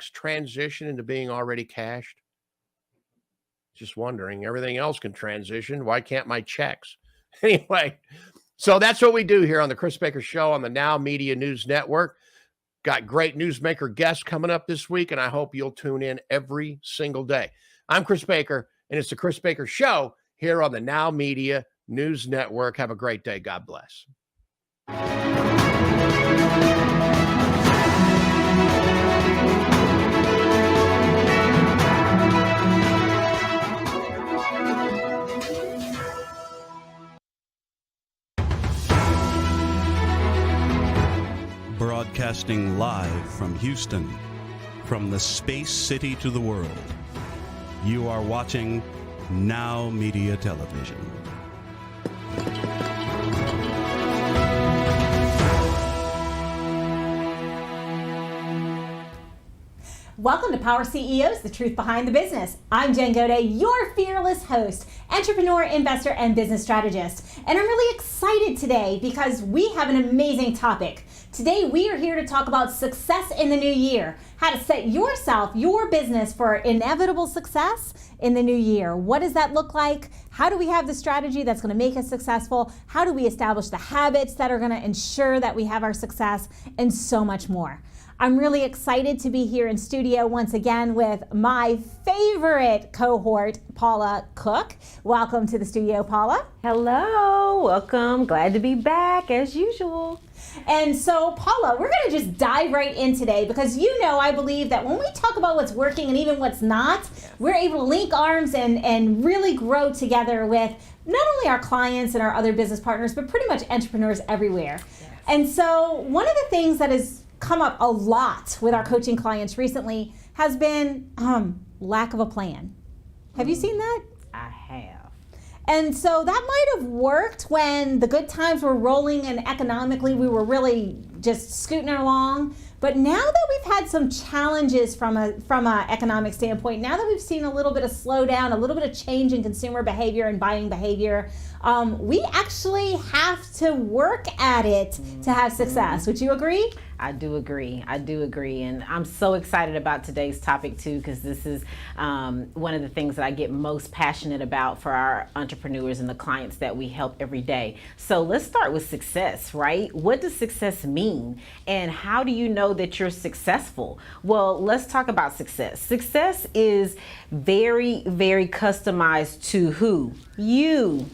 checks transition into being already cashed? Just wondering. Everything else can transition. Why can't my checks? Anyway, so that's what we do here on the Chris Baker Show on the Now Media News Network. Got great newsmaker guests coming up this week, and I hope you'll tune in every single day. I'm Chris Baker, and it's the Chris Baker Show here on the Now Media News Network. Have a great day. God bless. Broadcasting live from Houston, from the space city to the world. You are watching Now Media Television. Welcome to Power CEOs, the truth behind the business. I'm Jen Gaudet, your fearless host, entrepreneur, investor, and business strategist. And I'm really excited today because we have an amazing topic. Today, we are here to talk about success in the new year, how to set yourself, your business for inevitable success in the new year. What does that look like? How do we have the strategy that's going to make us successful? How do we establish the habits that are going to ensure that we have our success? And so much more. I'm really excited to be here in studio once again with my favorite cohort, Paula Cook. Welcome to the studio, Paula. Hello, welcome. Glad to be back as usual. And so, Paula, we're going to just dive right in today because I believe that when we talk about what's working and even what's not, we're able to link arms and really grow together with not only our clients and our other business partners, but pretty much entrepreneurs everywhere. Yes. And so, one of the things that has come up a lot with our coaching clients recently has been lack of a plan. Have you seen that? I have. And so that might have worked when the good times were rolling and economically we were really just scooting along. But now that we've had some challenges from a economic standpoint, now that we've seen a little bit of slowdown, a little bit of change in consumer behavior and buying behavior, we actually have to work at it to have success. Would you agree? I do agree. And I'm so excited about today's topic too, because this is one of the things that I get most passionate about for our entrepreneurs and the clients that we help every day. So let's start with success, right? What does success mean? And how do you know that you're successful? Well, let's talk about success. Success is very, very customized to who? You.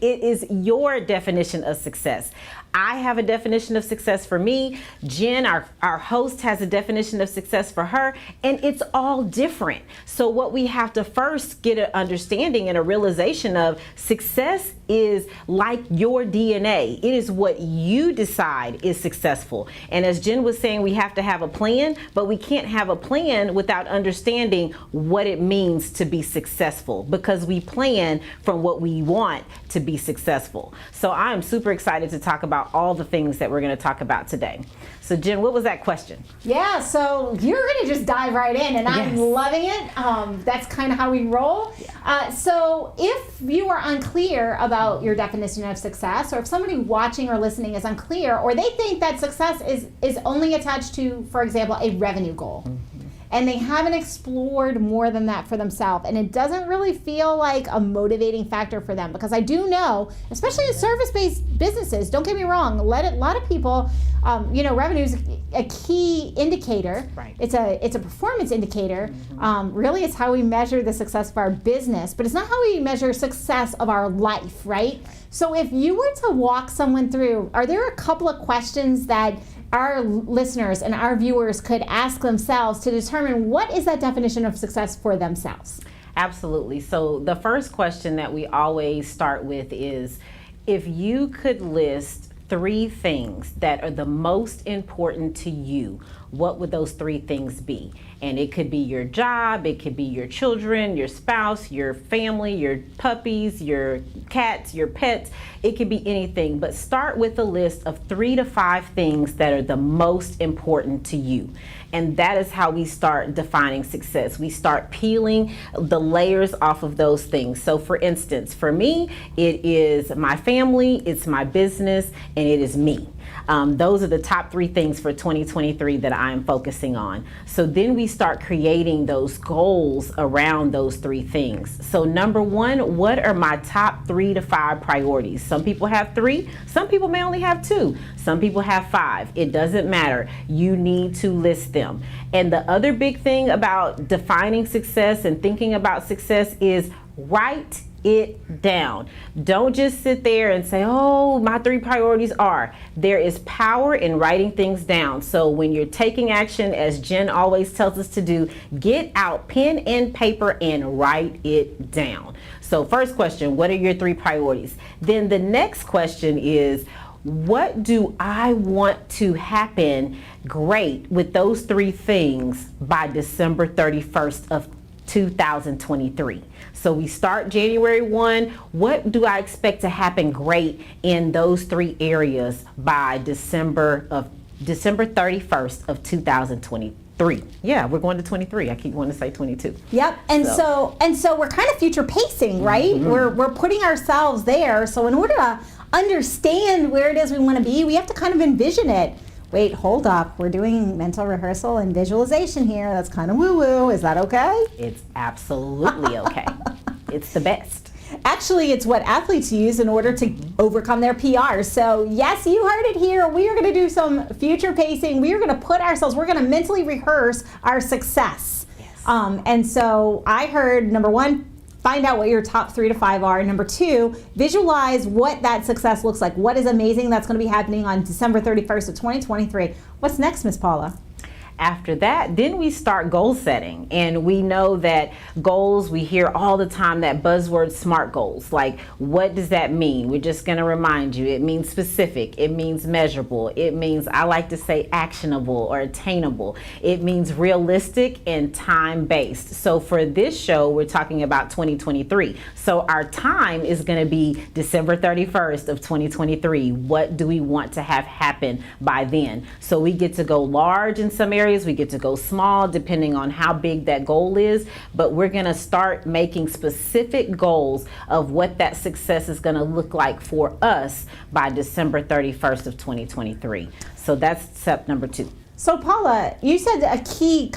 It is your definition of success. I have a definition of success for me. Jen, our host, has a definition of success for her, and it's all different. So what we have to first get an understanding and a realization of success is like your DNA. It is what you decide is successful. And as Jen was saying, we have to have a plan, but we can't have a plan without understanding what it means to be successful, because we plan from what we want to be successful. So I'm super excited to talk about all the things that we're going to talk about today. So Jen, what was that question? Yeah, so you're going to just dive right in, and I'm loving it. That's kind of how we roll. Yeah. So if you are unclear about your definition of success, or if somebody watching or listening is unclear, or they think that success is only attached to, for example, a revenue goal, and they haven't explored more than that for themselves, and it doesn't really feel like a motivating factor for them, because I do know, especially in service-based businesses, don't get me wrong, a lot of people, revenue is a key indicator. Right. It's a performance indicator. Really, it's how we measure the success of our business, but it's not how we measure success of our life, right? So if you were to walk someone through, are there a couple of questions that our listeners and our viewers could ask themselves to determine what is that definition of success for themselves? Absolutely. So the first question that we always start with is, if you could list 3 things that are the most important to you, what would those 3 things be? And it could be your job, it could be your children, your spouse, your family, your puppies, your cats, your pets. It could be anything, but start with a list of 3 to 5 things that are the most important to you. And that is how we start defining success. We start peeling the layers off of those things. So for instance, for me, it is my family, it's my business, and it is me. Those are the top 3 things for 2023 that I'm focusing on. So then we start creating those goals around those 3 things. So number 1, what are my top 3 to 5 priorities? Some people have 3, some people may only have 2, some people have 5. It doesn't matter. You need to list them. And the other big thing about defining success and thinking about success is write it down. Don't just sit there and say, oh, my 3 priorities are. There is power in writing things down. So when you're taking action, as Jen always tells us to do, get out pen and paper and write it down. So first question, what are your 3 priorities? Then the next question is, what do I want to happen great with those 3 things by December 31st of 2023? So we start January 1. What do I expect to happen great in those 3 areas by December 31st of 2023? Yeah, we're going to 23. I keep wanting to say 22. Yep. And so we're kind of future pacing, right? Mm-hmm. We're putting ourselves there. So in order to understand where it is we want to be, we have to kind of envision it. Wait, hold up. We're doing mental rehearsal and visualization here. That's kind of woo-woo. Is that okay? It's absolutely okay. It's the best. Actually, it's what athletes use in order to overcome their PR. So yes, you heard it here. We are going to do some future pacing. We are going to we're going to mentally rehearse our success. Yes. And so I heard, number 1, find out what your top 3 to 5 are. Number 2, visualize what that success looks like. What is amazing that's going to be happening on December 31st of 2023. What's next, Miss Paula? After that, then we start goal setting. And we know that goals, we hear all the time that buzzword SMART goals. Like, what does that mean? We're just going to remind you. It means specific. It means measurable. It means, I like to say, actionable or attainable. It means realistic and time-based. So for this show, we're talking about 2023. So our time is going to be December 31st of 2023. What do we want to have happen by then? So we get to go large in some areas. We get to go small depending on how big that goal is, but we're going to start making specific goals of what that success is going to look like for us by December 31st of 2023. So that's step number 2. So Paula, you said a key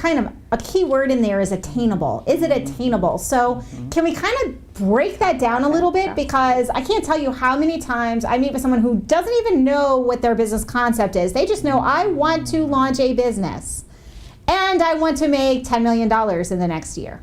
word in there is attainable. Is it attainable? So can we kind of break that down a little bit? Because I can't tell you how many times I meet with someone who doesn't even know what their business concept is. They just know, I want to launch a business and I want to make $10 million in the next year.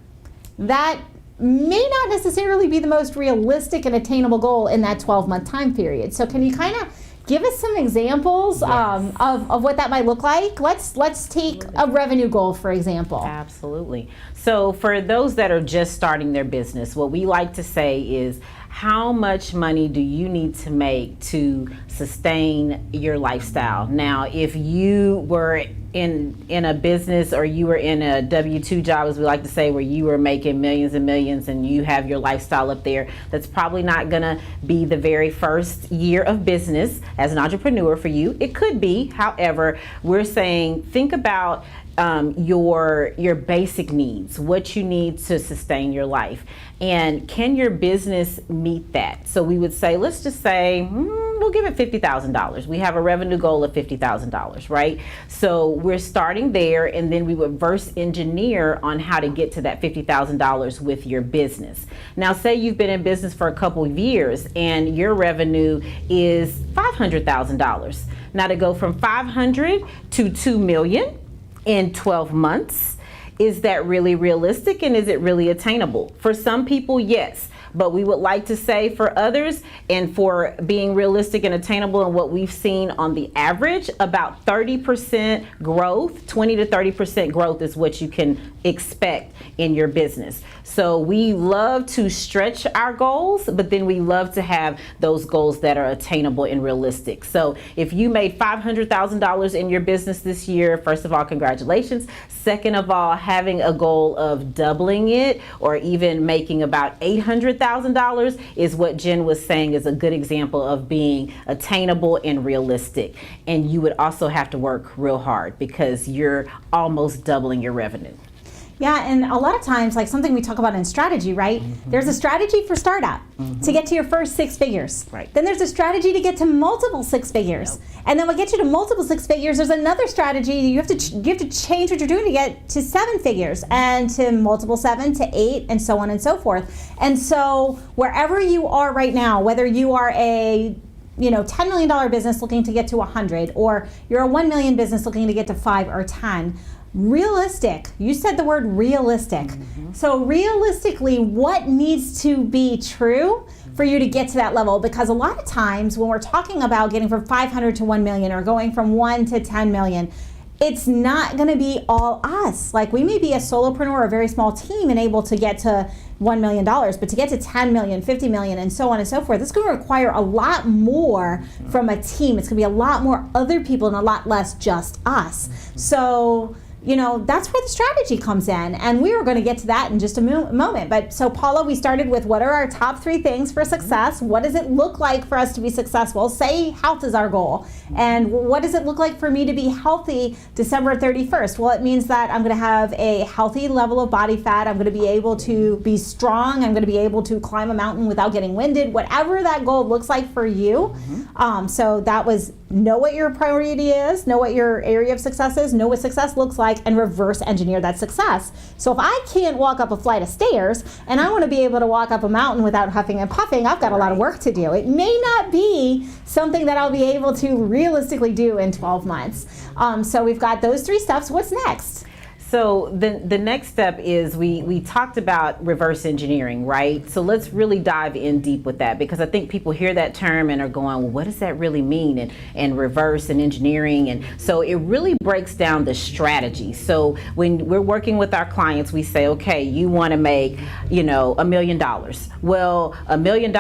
That may not necessarily be the most realistic and attainable goal in that 12-month time period. So can you kind of give us some examples of what that might look like? Let's take a revenue goal, for example. Absolutely. So for those that are just starting their business, what we like to say is, how much money do you need to make to sustain your lifestyle? Now, if you were in a business or you were in a W-2 job, as we like to say, where you were making millions and millions and you have your lifestyle up there, that's probably not gonna be the very first year of business as an entrepreneur for you. It could be. However, we're saying, think about your basic needs, what you need to sustain your life. And can your business meet that? So we would say, let's just say, we'll give it $50,000. We have a revenue goal of $50,000, right? So we're starting there, and then we would reverse engineer on how to get to that $50,000 with your business. Now, say you've been in business for a couple of years and your revenue is $500,000. Now, to go from 500 to 2 million in 12 months, is that really realistic and is it really attainable? For some people, yes. But we would like to say for others, and for being realistic and attainable, and what we've seen on the average, about 30% growth, 20 to 30% growth is what you can expect in your business. So we love to stretch our goals, but then we love to have those goals that are attainable and realistic. So if you made $500,000 in your business this year, first of all, congratulations. Second of all, having a goal of doubling it or even making about $800,000 is what Jen was saying is a good example of being attainable and realistic. And you would also have to work real hard because you're almost doubling your revenue. Yeah, and a lot of times, like something we talk about in strategy, right? There's a strategy for startup to get to your first 6 figures. Right. Then there's a strategy to get to multiple 6 figures. And then what gets you to multiple 6 figures, there's another strategy. You have to change what you're doing to get to 7 figures and to multiple 7 to 8 and so on and so forth. And so wherever you are right now, whether you are a $10 million business looking to get to 100, or you're a 1 million business looking to get to 5 or 10, realistic. You said the word realistic. So realistically, what needs to be true for you to get to that level? Because a lot of times when we're talking about getting from 500 to 1 million or going from 1 to 10 million, it's not going to be all us. Like, we may be a solopreneur or a very small team and able to get to $1 million, but to get to 10 million, 50 million, and so on and so forth, it's going to require a lot more from a team. It's going to be a lot more other people and a lot less just us. So, that's where the strategy comes in. And we were going to get to that in just a moment. But so, Paula, we started with what are our top 3 things for success? What does it look like for us to be successful? Say health is our goal. And what does it look like for me to be healthy December 31st? Well, it means that I'm going to have a healthy level of body fat. I'm going to be able to be strong. I'm going to be able to climb a mountain without getting winded. Whatever that goal looks like for you. So that was know what your priority is, know what your area of success is, know what success looks like, and reverse engineer that success. So if I can't walk up a flight of stairs and I want to be able to walk up a mountain without huffing and puffing, I've got a lot of work to do. It may not be something that I'll be able to realistically do in 12 months. So we've got those 3 steps. What's next? So the next step is we talked about reverse engineering, right? So let's really dive in deep with that, because I think people hear that term and are going, well, what does that really mean? And reverse and engineering. And so it really breaks down the strategy. So when we're working with our clients, we say, okay, you want to make, $1 million. Well, $1 million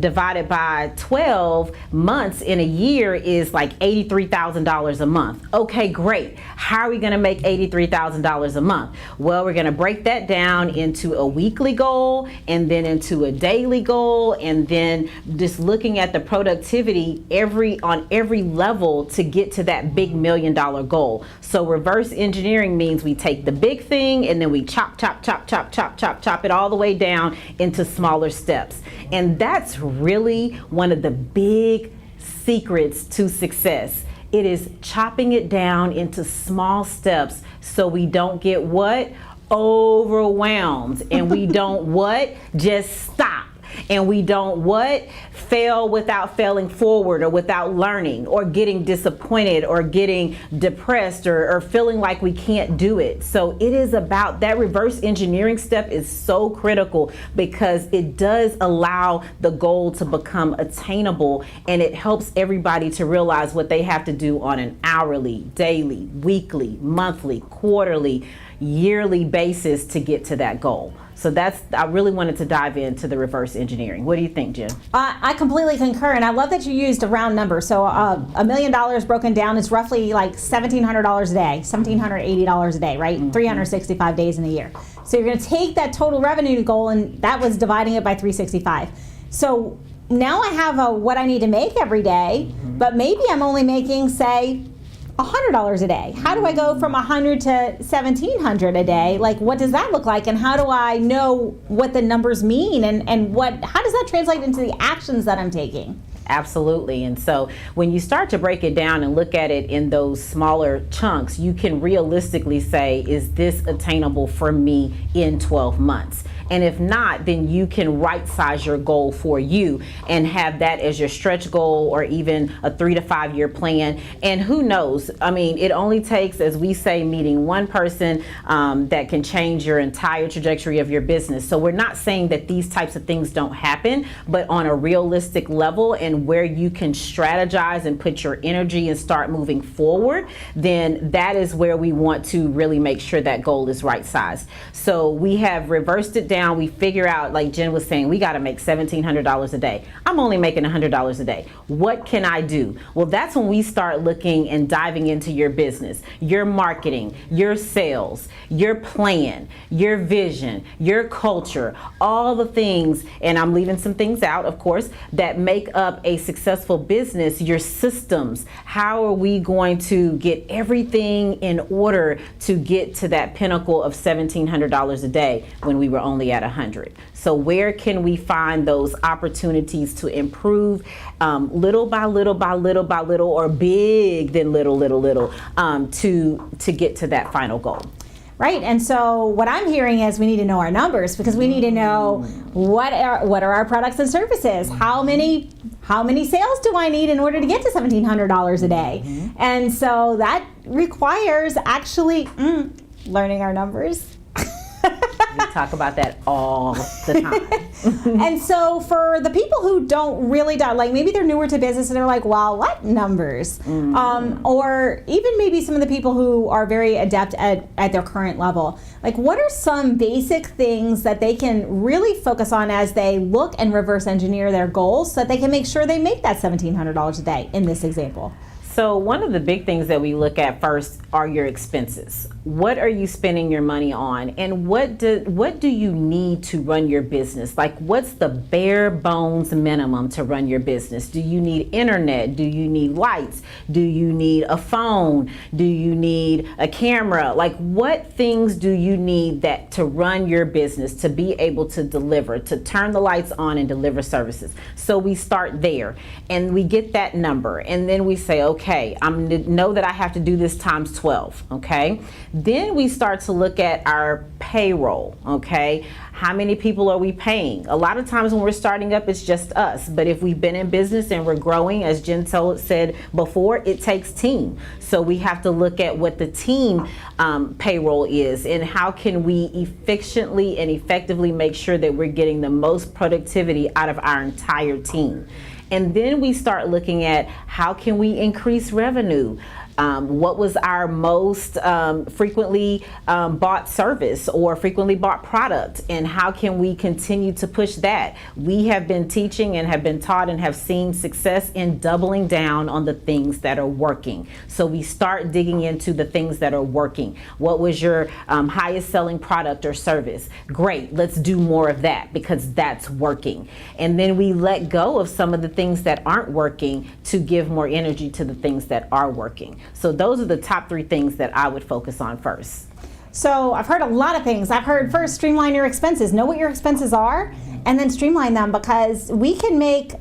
divided by 12 months in a year is like $83,000 a month. Okay, great. How are we going to make $83,000 a month? Well, we're going to break that down into a weekly goal and then into a daily goal, and then just looking at the productivity on every level to get to that big $1 million goal. So reverse engineering means we take the big thing and then we chop it all the way down into smaller steps. And that's really one of the big secrets to success. It is chopping it down into small steps so we don't get what? Overwhelmed. And we don't what? Just stop. And we don't what? Fail without failing forward, or without learning, or getting disappointed, or getting depressed, or feeling like we can't do it. So it is about that reverse engineering step is so critical, because it does allow the goal to become attainable, and it helps everybody to realize what they have to do on an hourly, daily, weekly, monthly, quarterly, yearly basis to get to that goal. So I really wanted to dive into the reverse engineering. What do you think, Jen? I completely concur, and I love that you used a round number. So $1 million broken down is roughly like $1,700 a day, $1,780 a day, right? 365 days in a year. So you're going to take that total revenue goal, and that was dividing it by 365. So now I have what I need to make every day, but maybe I'm only making, say, $100 a day. How do I go from 100 to 1,700 a day? Like, what does that look like? And how do I know what the numbers mean? And how does that translate into the actions that I'm taking? Absolutely. And so when you start to break it down and look at it in those smaller chunks, you can realistically say, is this attainable for me in 12 months? And if not, then you can right size your goal for you and have that as your stretch goal, or even a 3 to 5 year plan. And who knows? I mean, it only takes, as we say, meeting one person that can change your entire trajectory of your business. So we're not saying that these types of things don't happen, but on a realistic level, and where you can strategize and put your energy and start moving forward, then that is where we want to really make sure that goal is right sized. So we have reversed it down. We figure out, like Jen was saying, we got to make $1,700 a day. I'm only making $100 a day. What can I do? Well, that's when we start looking and diving into your business, your marketing, your sales, your plan, your vision, your culture, all the things, and I'm leaving some things out, of course, that make up a successful business, your systems. How are we going to get everything in order to get to that pinnacle of $1,700 a day when we were only at 100? So where can we find those opportunities to improve little by little by little by little, or big than little to get to that final goal? Right, and so what I'm hearing is we need to know our numbers, because we need to know what are our products and services. How many sales do I need in order to get to $1,700 a day? And so that requires actually learning our numbers. We talk about that all the time. And so for the people who don't really, like maybe they're newer to business and they're like, well, what numbers? Or even maybe some of the people who are very adept at their current level. Like, what are some basic things that they can really focus on as they look and reverse engineer their goals so that they can make sure they make that $1,700 a day in this example? So one of the big things that we look at first are your expenses. What are you spending your money on, and what do you need to run your business? Like, what's the bare bones minimum to run your business? Do you need internet? Do you need lights? Do you need a phone? Do you need a camera? Like, what things do you need that to run your business, to be able to deliver, to turn the lights on and deliver services? So we start there and we get that number, and then we say, okay, I know that I have to do this times 12, okay? Then we start to look at our payroll, okay? How many people are we paying? A lot of times when we're starting up, it's just us. But if we've been in business and we're growing, as Jen said before, it takes team. So we have to look at what the team payroll is, and how can we efficiently and effectively make sure that we're getting the most productivity out of our entire team. And then we start looking at how can we increase revenue. What was our most frequently bought service or frequently bought product, and how can we continue to push that? We have been teaching and have been taught and have seen success in doubling down on the things that are working. So we start digging into the things that are working. What was your highest selling product or service? Great, let's do more of that because that's working. And then we let go of some of the things that aren't working to give more energy to the things that are working. So those are the top 3 things that I would focus on first. So I've heard a lot of things. I've heard first, streamline your expenses. Know what your expenses are, and then streamline them, because we can make,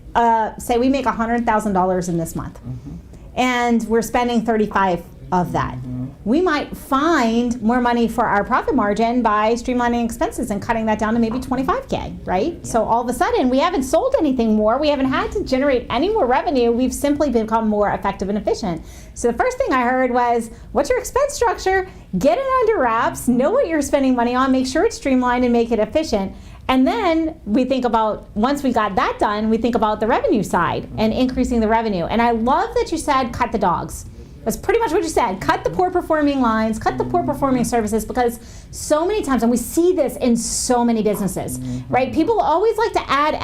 say we make $100,000 in this month, and we're spending 35 of that. We might find more money for our profit margin by streamlining expenses and cutting that down to maybe 25K, right? Yeah. So all of a sudden, we haven't sold anything more. We haven't had to generate any more revenue. We've simply become more effective and efficient. So the first thing I heard was, what's your expense structure? Get it under wraps, know what you're spending money on, make sure it's streamlined and make it efficient. And then we think about, once we got that done, we think about the revenue side and increasing the revenue. And I love that you said cut the dogs. That's pretty much what you said. Cut the poor performing lines, cut the poor performing services, because so many times, and we see this in so many businesses, right? People always like to add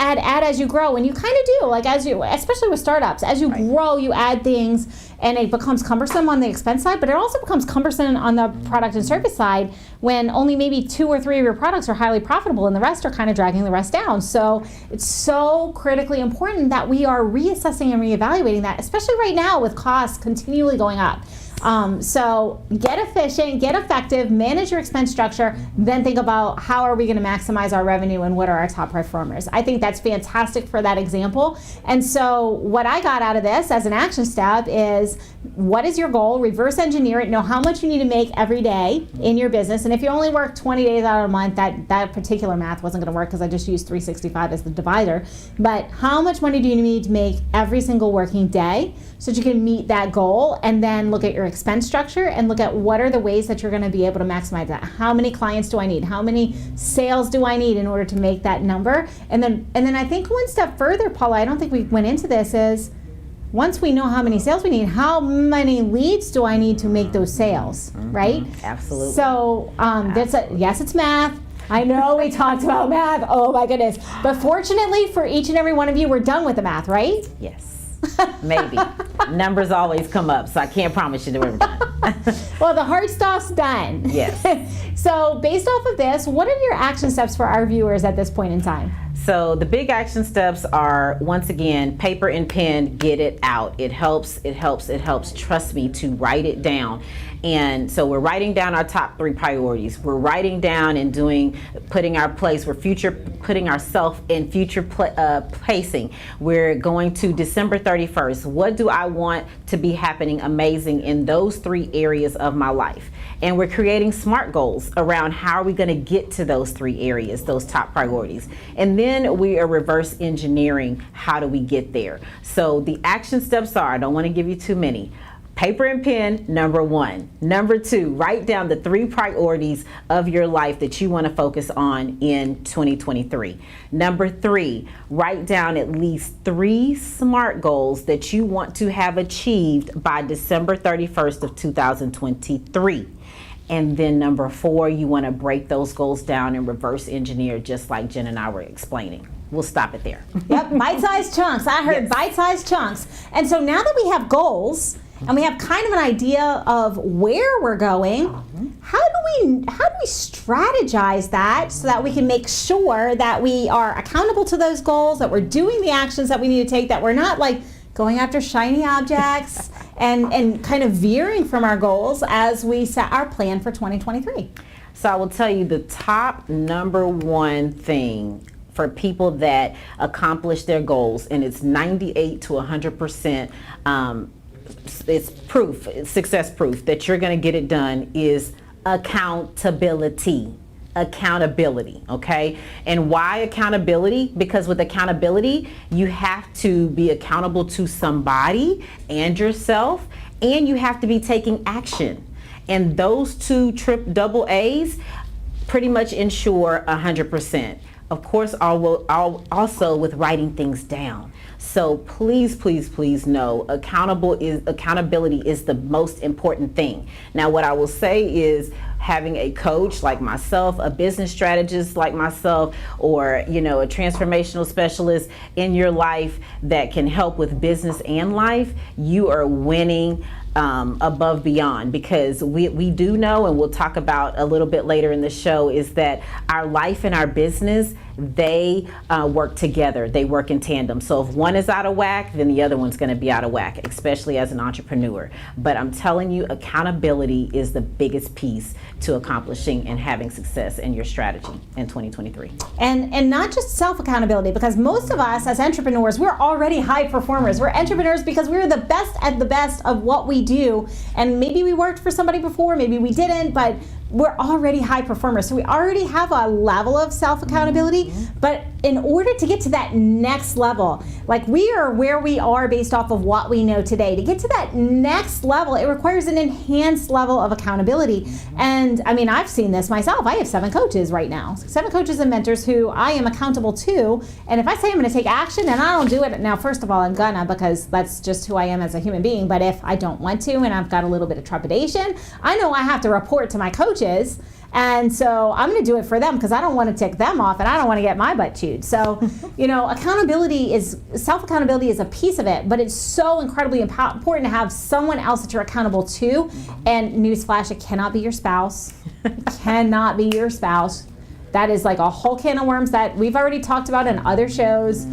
as you grow, and you kind of do, like as you, especially with startups, as you grow, you add things, and it becomes cumbersome on the expense side, but it also becomes cumbersome on the product and service side when only maybe 2 or 3 of your products are highly profitable and the rest are kind of dragging the rest down. So it's so critically important that we are reassessing and reevaluating that, especially right now with costs continually going up. So get efficient, get effective, manage your expense structure, then think about how are we going to maximize our revenue and what are our top performers. I think that's fantastic for that example. And so what I got out of this as an action step is, what is your goal? Reverse engineer it. Know how much you need to make every day in your business. And if you only work 20 days out of a month, that particular math wasn't going to work because I just used 365 as the divider. But how much money do you need to make every single working day so that you can meet that goal? And then look at your expense structure and look at what are the ways that you're going to be able to maximize that. How many clients do I need? How many sales do I need in order to make that number? And then I think one step further, Paula, I don't think we went into this, is once we know how many sales we need, how many leads do I need to make those sales, right? Absolutely. So yes, it's math. I know we talked about math. Oh my goodness. But fortunately for each and every one of you, we're done with the math, right? Yes. Maybe. Numbers always come up, so I can't promise you that we're done. Well, the hard stuff's done. Yes. So based off of this, what are your action steps for our viewers at this point in time? So the big action steps are, once again, paper and pen, get it out. It helps. Trust me, to write it down. And so we're writing down our top 3 priorities. We're writing down and putting ourselves in future pacing. We're going to December 31st. What do I want to be happening amazing in those 3 areas of my life? And we're creating SMART goals around how are we going to get to those 3 areas, those top priorities. And then we are reverse engineering how do we get there. So the action steps are, I don't want to give you too many. Paper and pen, number 1. Number 2, write down the 3 priorities of your life that you want to focus on in 2023. Number 3, write down at least 3 SMART goals that you want to have achieved by December 31st of 2023. And then number 4, you want to break those goals down and reverse engineer, just like Jen and I were explaining. We'll stop it there. Yep, bite-sized chunks. I heard Yes. bite-sized chunks. And so now that we have goals and we have kind of an idea of where we're going, how do we strategize that so that we can make sure that we are accountable to those goals, that we're doing the actions that we need to take, that we're not like going after shiny objects and kind of veering from our goals as we set our plan for 2023? So I will tell you the top number 1 thing for people that accomplish their goals, and it's 98 to 100%, it's proof, it's success proof that you're going to get it done, is accountability. Accountability, okay? And why accountability? Because with accountability, you have to be accountable to somebody and yourself, and you have to be taking action. And those 2 double A's pretty much ensure 100%. Of course, also with writing things down. So please know accountability is the most important thing. Now, what I will say is having a coach like myself, a business strategist like myself, or a transformational specialist in your life that can help with business and life, you are winning above beyond, because we do know, and we'll talk about a little bit later in the show, is that our life and our business, they work together. They work in tandem. So if one is out of whack, then the other one's going to be out of whack, especially as an entrepreneur. But I'm telling you, accountability is the biggest piece to accomplishing and having success in your strategy in 2023. And not just self-accountability, because most of us as entrepreneurs, we're already high performers. We're entrepreneurs because we're the best at the best of what we do. And maybe we worked for somebody before, maybe we didn't, but we're already high performers. So we already have a level of self-accountability. But in order to get to that next level, like we are where we are based off of what we know today, to get to that next level, it requires an enhanced level of accountability. And I mean, I've seen this myself. I have 7 coaches right now, 7 coaches and mentors who I am accountable to. And if I say I'm going to take action and I don't do it, now, first of all, I'm gonna, because that's just who I am as a human being. But if I don't want to and I've got a little bit of trepidation, I know I have to report to my coaches. And so I'm going to do it for them because I don't want to tick them off and I don't want to get my butt chewed. So, self-accountability is a piece of it, but it's so incredibly important to have someone else that you're accountable to. And newsflash, it cannot be your spouse. It cannot be your spouse. That is like a whole can of worms that we've already talked about in other shows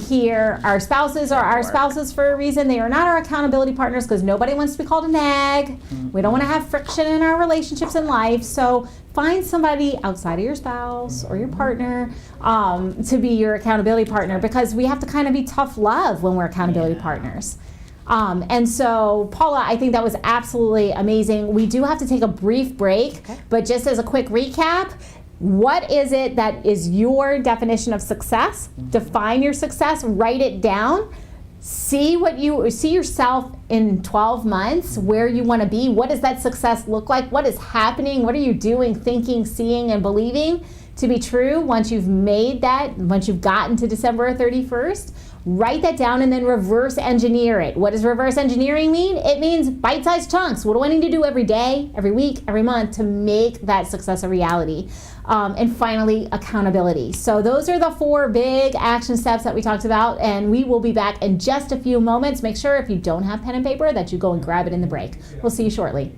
here. Our spouses are our spouses for a reason. They are not our accountability partners because nobody wants to be called a nag. We don't want to have friction in our relationships in life. So find somebody outside of your spouse or your partner to be your accountability partner, because we have to kind of be tough love when we're accountability partners. And so, Paula, I think that was absolutely amazing. We do have to take a brief break, but just as a quick recap, what is it that is your definition of success? Define your success, write it down, see yourself in 12 months, where you want to be. What does that success look like? What is happening? What are you doing, thinking, seeing, and believing to be true once you've made that, once you've gotten to December 31st? Write that down and then reverse engineer it. What does reverse engineering mean? It means bite-sized chunks. What do I need to do every day, every week, every month to make that success a reality? And finally, accountability. So those are the 4 big action steps that we talked about, and we will be back in just a few moments. Make sure if you don't have pen and paper that you go and grab it in the break. We'll see you shortly.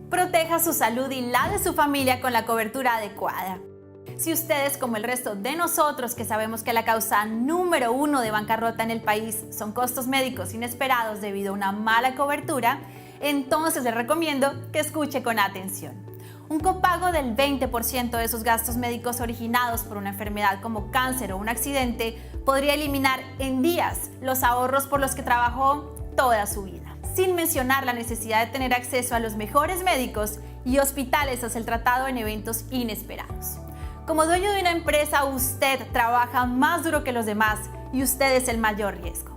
Proteja su salud y la de su familia con la cobertura adecuada. Si ustedes, como el resto de nosotros que sabemos que la causa número 1 de bancarrota en el país son costos médicos inesperados debido a una mala cobertura, entonces les recomiendo que escuche con atención. Un copago del 20% de esos gastos médicos originados por una enfermedad como cáncer o un accidente podría eliminar en días los ahorros por los que trabajó toda su vida, sin mencionar la necesidad de tener acceso a los mejores médicos y hospitales tras el tratado en eventos inesperados. Como dueño de una empresa, usted trabaja más duro que los demás y usted es el mayor riesgo.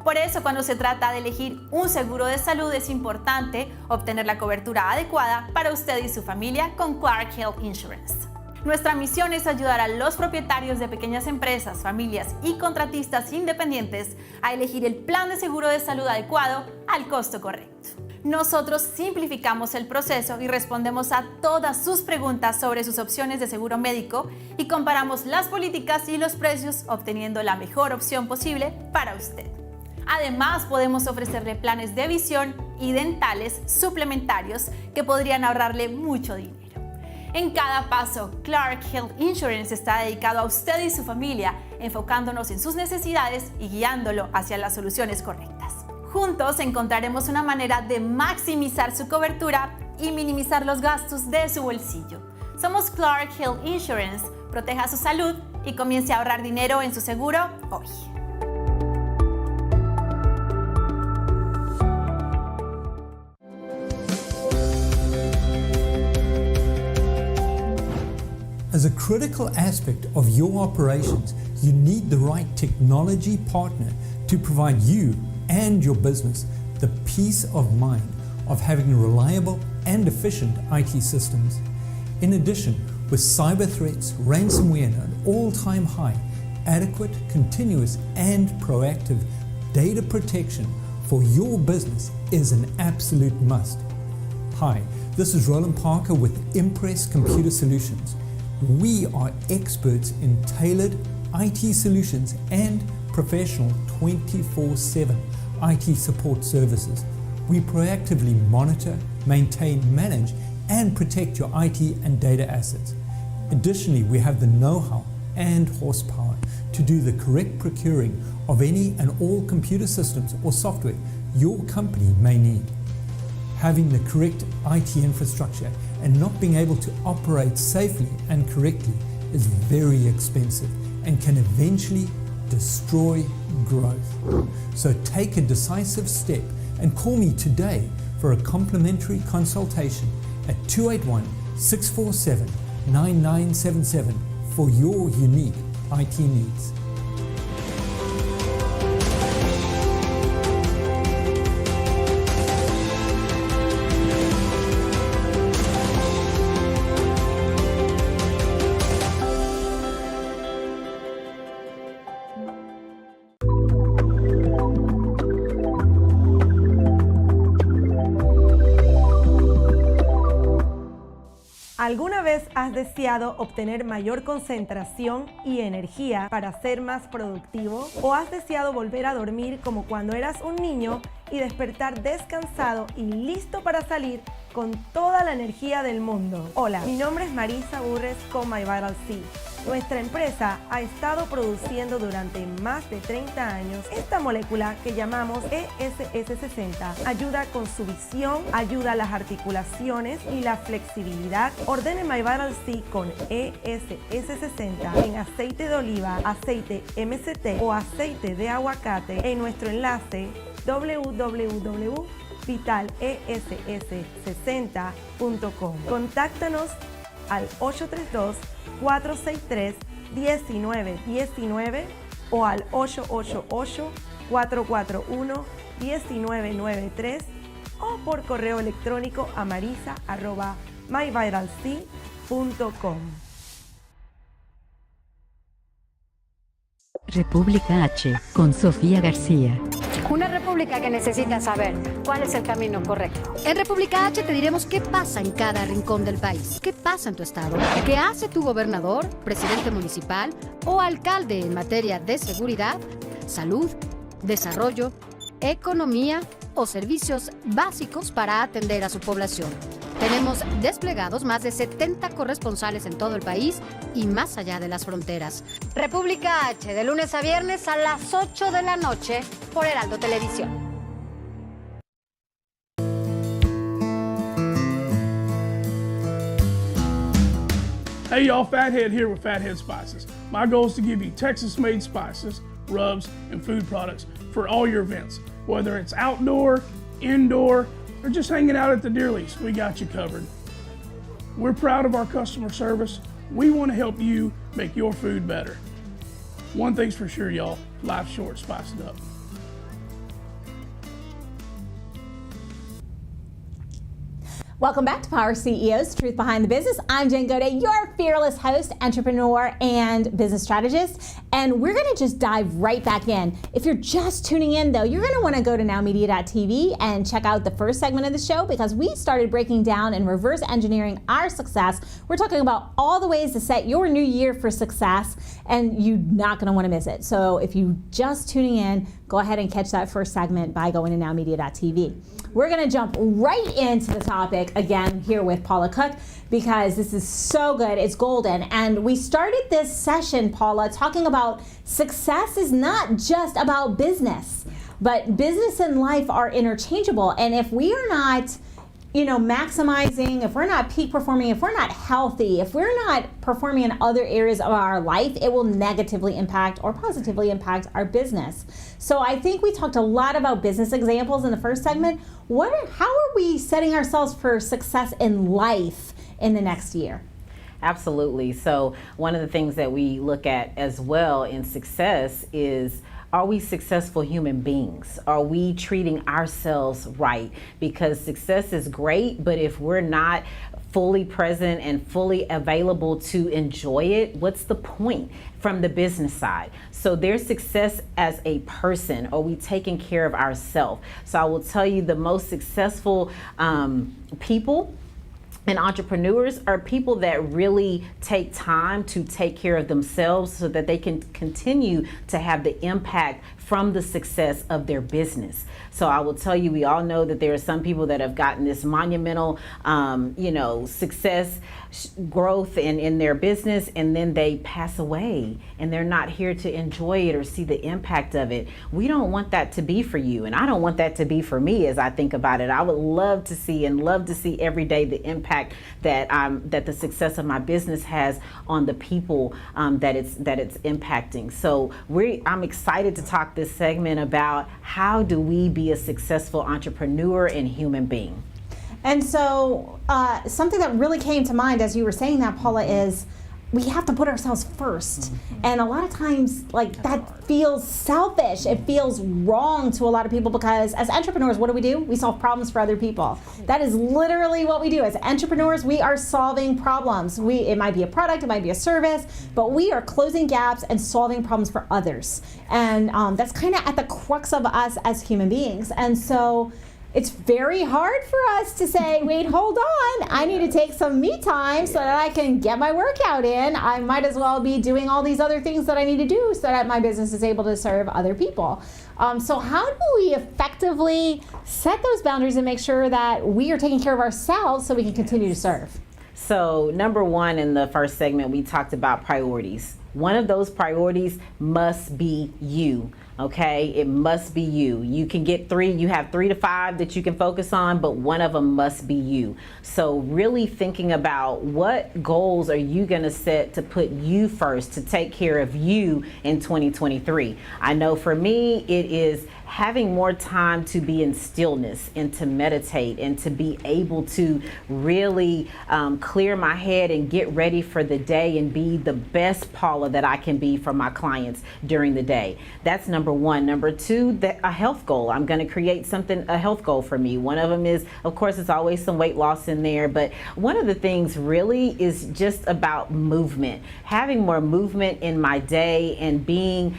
Por eso, cuando se trata de elegir un seguro de salud, es importante obtener la cobertura adecuada para usted y su familia con Clark Health Insurance. Nuestra misión es ayudar a los propietarios de pequeñas empresas, familias y contratistas independientes a elegir el plan de seguro de salud adecuado al costo correcto. Nosotros simplificamos el proceso y respondemos a todas sus preguntas sobre sus opciones de seguro médico y comparamos las políticas y los precios, obteniendo la mejor opción posible para usted. Además, podemos ofrecerle planes de visión y dentales suplementarios que podrían ahorrarle mucho dinero. En cada paso, Clark Health Insurance está dedicado a usted y su familia, enfocándonos en sus necesidades y guiándolo hacia las soluciones correctas. Juntos encontraremos una manera de maximizar su cobertura y minimizar los gastos de su bolsillo. Somos Clark Health Insurance. Proteja su salud y comience a ahorrar dinero en su seguro hoy. As a critical aspect of your operations, you need the right technology partner to provide you and your business the peace of mind of having reliable and efficient IT systems. In addition, with cyber threats, ransomware at an all-time high, adequate, continuous, and proactive data protection for your business is an absolute must. Hi, this is Roland Parker with Impress Computer Solutions. We are experts in tailored IT solutions and professional 24/7 IT support services. We proactively monitor, maintain, manage, and protect your IT and data assets. Additionally, we have the know-how and horsepower to do the correct procuring of any and all computer systems or software your company may need. Having the correct IT infrastructure and not being able to operate safely and correctly is very expensive and can eventually destroy growth. So take a decisive step and call me today for a complimentary consultation at 281-647-9977 for your unique IT needs. ¿Alguna vez has deseado obtener mayor concentración y energía para ser más productivo? ¿O has deseado volver a dormir como cuando eras un niño y despertar descansado y listo para salir con toda la energía del mundo? Hola, mi nombre es Marisa Burres con My Vital C. Nuestra empresa ha estado produciendo durante más de 30 años esta molécula que llamamos ESS60. Ayuda con su visión, ayuda a las articulaciones y la flexibilidad. Ordene My Vital C con ESS60 en aceite de oliva, aceite MCT o aceite de aguacate en nuestro enlace www.vitaless60.com. Contáctanos al 832-463-1919 o al 888-441-1993 o por correo electrónico a marisa@myvitalc.com. República H, con Sofía García. Una república que necesita saber cuál es el camino correcto. En República H te diremos qué pasa en cada rincón del país. ¿Qué pasa en tu estado? ¿Qué hace tu gobernador, presidente municipal o alcalde en materia de seguridad, salud, desarrollo, economía o servicios básicos para atender a su población. Tenemos desplegados más de 70 corresponsales en todo el país y más allá de las fronteras. República H, de lunes a viernes a las 8 de la noche por Heraldo Televisión. Hey y'all, Fathead here with Fathead Spices. My goal is to give you Texas-made spices, rubs, and food products for all your events. Whether it's outdoor, indoor, or just hanging out at the deer lease, we got you covered. We're proud of our customer service. We want to help you make your food better. One thing's for sure, y'all, life's short, spice it up. Welcome back to Power CEOs, Truth Behind the Business. I'm Jen Gaudet, your fearless host, entrepreneur, and business strategist. And we're going to just dive right back in. If you're just tuning in, though, you're going to want to go to NowMedia.tv and check out the first segment of the show, because we started breaking down and reverse engineering our success. We're talking about all the ways to set your new year for success, and you're not going to want to miss it. So if you're just tuning in, go ahead and catch that first segment by going to NowMedia.tv. We're going to jump right into the topic again here with Paula Cook, because this is so good. It's golden. And we started this session, Paula, talking about success is not just about business, but business and life are interchangeable. And if we are not, maximizing, if we're not peak performing, if we're not healthy, if we're not performing in other areas of our life, it will negatively impact or positively impact our business. So I think we talked a lot about business examples in the first segment. How are we setting ourselves for success in life in the next year? Absolutely. So one of the things that we look at as well in success is, are we successful human beings? Are we treating ourselves right? Because success is great, but if we're not fully present and fully available to enjoy it, what's the point from the business side? So there's success as a person. Are we taking care of ourselves? So I will tell you, the most successful people and entrepreneurs are people that really take time to take care of themselves so that they can continue to have the impact from the success of their business. So I will tell you, we all know that there are some people that have gotten this monumental, success, growth in their business, and then they pass away and they're not here to enjoy it or see the impact of it. We don't want that to be for you, and I don't want that to be for me as I think about it. I would love to see every day the impact that the success of my business has on the people that it's impacting. So I'm excited to talk this segment about how do we be a successful entrepreneur and human being. And so something that really came to mind as you were saying that, Paula, is we have to put ourselves first. And a lot of times, that feels selfish. It feels wrong to a lot of people, because as entrepreneurs, what do? We solve problems for other people. That is literally what we do. As entrepreneurs, we are solving problems. It might be a product, it might be a service, but we are closing gaps and solving problems for others. And that's kind of at the crux of us as human beings. And so it's very hard for us to say, wait, hold on, I need to take some me time so that I can get my workout in. I might as well be doing all these other things that I need to do so that my business is able to serve other people. So how do we effectively set those boundaries and make sure that we are taking care of ourselves so we can continue to serve? So number one, in the first segment, we talked about priorities. One of those priorities must be you. Okay, it must be you. You can get you have 3 to 5 that you can focus on, but one of them must be you. So really thinking about what goals are you going to set to put you first, to take care of you in 2023. I know for me, it is having more time to be in stillness and to meditate and to be able to really clear my head and get ready for the day and be the best Paula that I can be for my clients during the day. That's number one. Number two, a health goal. I'm going to create a health goal for me. One of them is, of course, it's always some weight loss in there, but one of the things really is just about movement, having more movement in my day and being,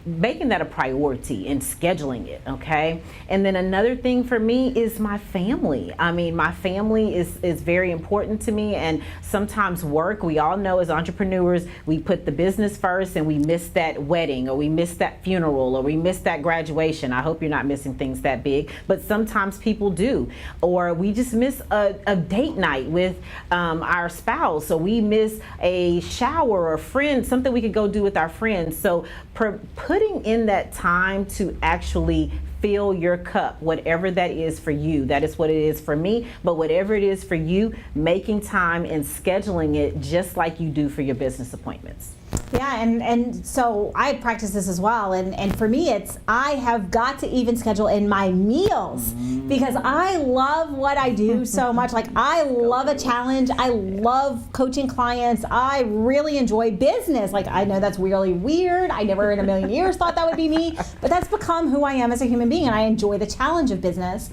making that a priority and scheduling it, okay? And then another thing for me is my family. I mean, my family is very important to me, and sometimes we all know as entrepreneurs, we put the business first and we miss that wedding or we miss that funeral funeral, or we miss that graduation. I hope you're not missing things that big, but sometimes people do. Or we just miss a date night with our spouse, so we miss a shower or a friend, something we could go do with our friends. So putting in that time to actually fill your cup, whatever that is for you. That is what it is for me, but whatever it is for you, making time and scheduling it just like you do for your business appointments. Yeah, and so I practice this as well, and for me it's I have got to even schedule in my meals because I love what I do so much. Like, I love a challenge, I love coaching clients, I really enjoy business. Like, I know that's really weird, I never in a million years thought that would be me, but that's become who I am as a human being, and I enjoy the challenge of business.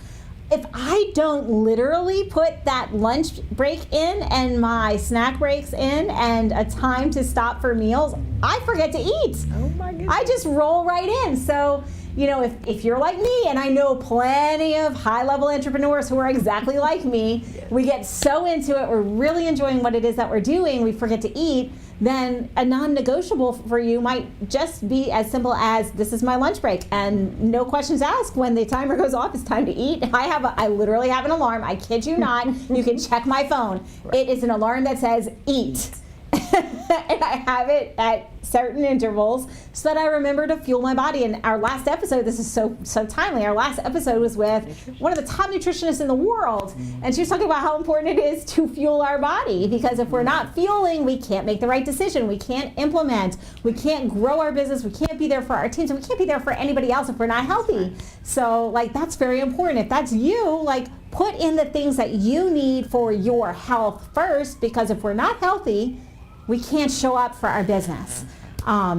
If I don't literally put that lunch break in and my snack breaks in and a time to stop for meals, I forget to eat. Oh my goodness. I just roll right in. So, you know, if you're like me, and I know plenty of high-level entrepreneurs who are exactly like me, we get so into it, we're really enjoying what it is that we're doing, we forget to eat, then a non-negotiable for you might just be as simple as, this is my lunch break, and no questions asked. When the timer goes off, it's time to eat. I literally have an alarm, I kid you not. You can check my phone. It is an alarm that says eat. And I have it at certain intervals so that I remember to fuel my body. And our last episode, this is so timely, our last episode was with one of the top nutritionists in the world, and she was talking about how important it is to fuel our body, because if we're not fueling, we can't make the right decision, we can't implement, we can't grow our business, we can't be there for our teams, and we can't be there for anybody else if we're not healthy. So, like, that's very important. If that's you, like, put in the things that you need for your health first, because if we're not healthy, we can't show up for our business.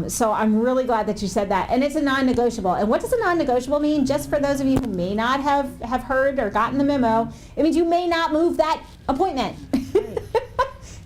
So I'm really glad that you said that. And it's a non-negotiable. And what does a non-negotiable mean? Just for those of you who may not have heard or gotten the memo, it means you may not move that appointment.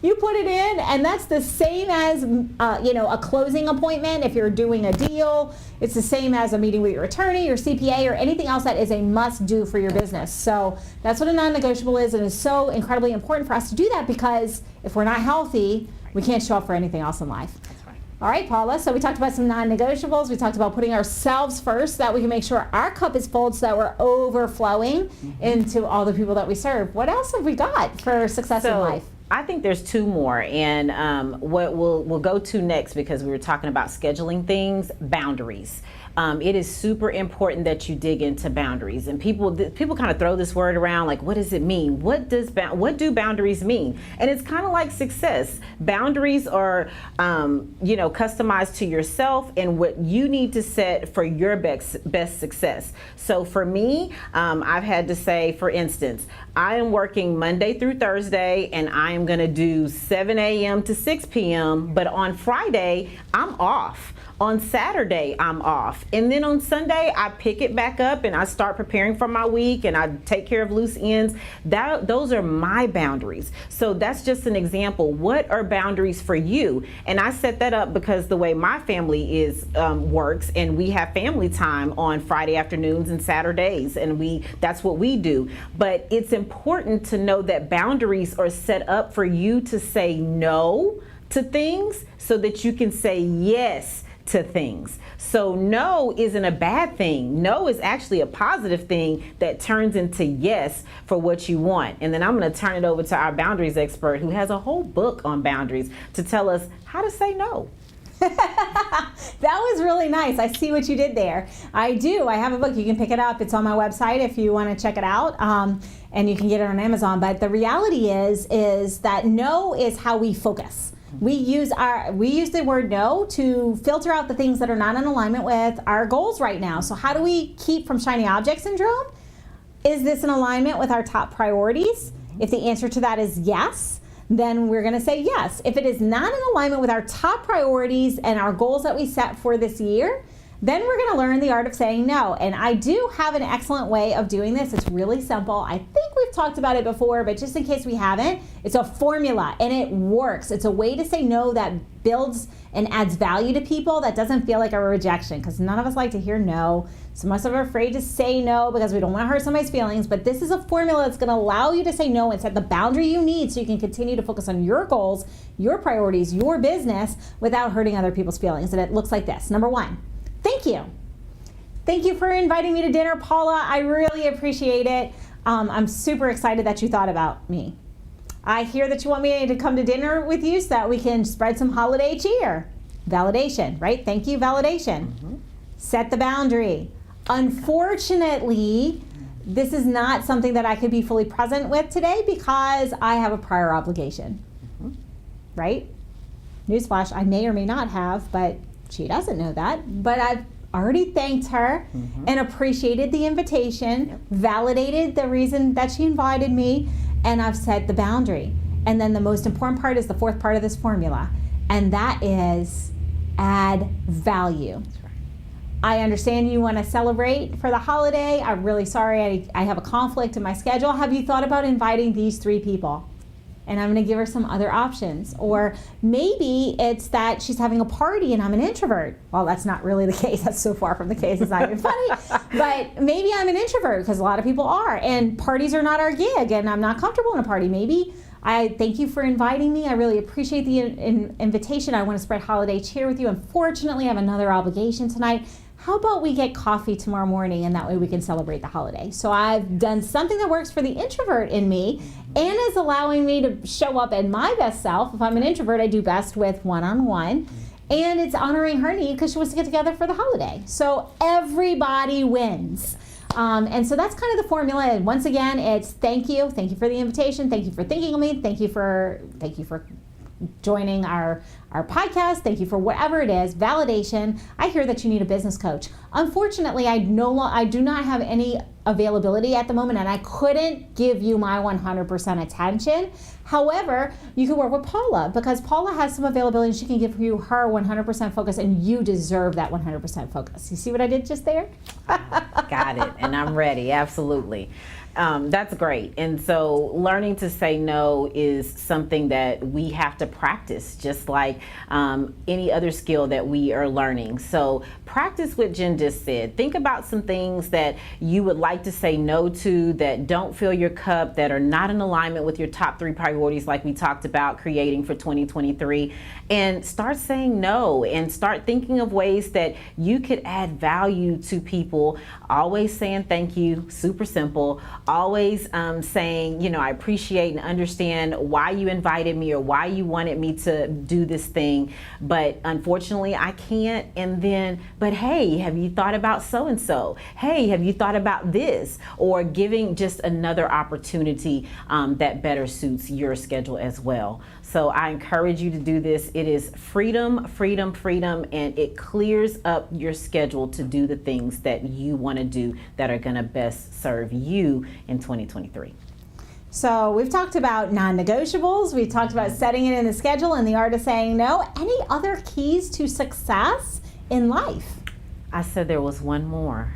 You put it in, and that's the same as a closing appointment. If you're doing a deal, it's the same as a meeting with your attorney, your CPA, or anything else that is a must-do for your business. So that's what a non-negotiable is, and it's so incredibly important for us to do that, because if we're not healthy, we can't show up for anything else in life. That's right. All right, Paula, so we talked about some non-negotiables. We talked about putting ourselves first so that we can make sure our cup is full, so that we're overflowing into all the people that we serve. What else have we got for success in life? I think there's two more, and what we'll go to next, because we were talking about scheduling things, boundaries. It is super important that you dig into boundaries, and people kind of throw this word around like, what does it mean? What do boundaries mean? And it's kind of like success. Boundaries are customized to yourself and what you need to set for your best success. So for me, I've had to say, for instance, I am working Monday through Thursday, and I am going to do 7 a.m. to 6 p.m. But on Friday, I'm off. On Saturday, I'm off. And then on Sunday, I pick it back up and I start preparing for my week, and I take care of loose ends. Those are my boundaries. So that's just an example. What are boundaries for you? And I set that up because the way my family works, and we have family time on Friday afternoons and Saturdays, and that's what we do. But it's important to know that boundaries are set up for you to say no to things so that you can say yes to things. So no isn't a bad thing. No is actually a positive thing that turns into yes for what you want. And then I'm going to turn it over to our boundaries expert, who has a whole book on boundaries, to tell us how to say no. That was really nice. I see what you did there. I do. I have a book. You can pick it up. It's on my website if you want to check it out. And you can get it on Amazon. But the reality is that no is how we focus. We use the word no to filter out the things that are not in alignment with our goals right now. So how do we keep from shiny object syndrome? Is this in alignment with our top priorities? If the answer to that is yes, then we're going to say yes. If it is not in alignment with our top priorities and our goals that we set for this year, then we're going to learn the art of saying no. And I do have an excellent way of doing this. It's really simple. I think we've talked about it before, but just in case we haven't, it's a formula and it works. It's a way to say no that builds and adds value to people, that doesn't feel like a rejection, because none of us like to hear no. Some of us are afraid to say no because we don't want to hurt somebody's feelings, but this is a formula that's going to allow you to say no and set the boundary you need so you can continue to focus on your goals, your priorities, your business without hurting other people's feelings. And it looks like this. Number one, think thank you. Thank you for inviting me to dinner, Paula. I really appreciate it. I'm super excited that you thought about me. I hear that you want me to come to dinner with you so that we can spread some holiday cheer. Validation, right? Thank you, validation. Set the boundary. Unfortunately, this is not something that I could be fully present with today because I have a prior obligation, right? Newsflash, I may or may not have, but she doesn't know that. But I've already thanked her and appreciated the invitation, validated the reason that she invited me, and I've set the boundary. And then the most important part is the fourth part of this formula, and that is add value. I understand you want to celebrate for the holiday. I'm really sorry I have a conflict in my schedule. Have you thought about inviting these 3 people? And I'm going to give her some other options. Or maybe it's that she's having a party and I'm an introvert. Well, that's not really the case. That's so far from the case. It's not even funny. But maybe I'm an introvert because a lot of people are. And parties are not our gig and I'm not comfortable in a party. Maybe I thank you for inviting me. I really appreciate the invitation. I want to spread holiday cheer with you. Unfortunately, I have another obligation tonight. How about we get coffee tomorrow morning and that way we can celebrate the holiday? So I've done something that works for the introvert in me and is allowing me to show up in my best self. If I'm an introvert, I do best with one-on-one. And it's honoring her need because she wants to get together for the holiday. So everybody wins. And so that's kind of the formula. And once again, it's thank you for the invitation, thank you for thinking of me, thank you for joining our podcast, thank you for whatever it is, validation. I hear that you need a business coach. Unfortunately, I do not have any availability at the moment and I couldn't give you my 100% attention. However, you can work with Paula because Paula has some availability and she can give you her 100% focus and you deserve that 100% focus. You see what I did just there? Got it, and I'm ready, absolutely. That's great. And so learning to say no is something that we have to practice, just like any other skill that we are learning. So practice what Jen just said. Think about some things that you would like to say no to that don't fill your cup, that are not in alignment with your top 3 priorities like we talked about creating for 2023. And start saying no and start thinking of ways that you could add value to people. Always saying thank you, super simple. Always saying, I appreciate and understand why you invited me or why you wanted me to do this thing, but unfortunately I can't. And then, but hey, have you thought about so-and-so? Hey, have you thought about this? Or giving just another opportunity that better suits your schedule as well. So I encourage you to do this. It is freedom, freedom, freedom, and it clears up your schedule to do the things that you want to do that are going to best serve you in 2023. So we've talked about non-negotiables. We've talked about setting it in the schedule and the art of saying no. Any other keys to success in life? I said there was one more.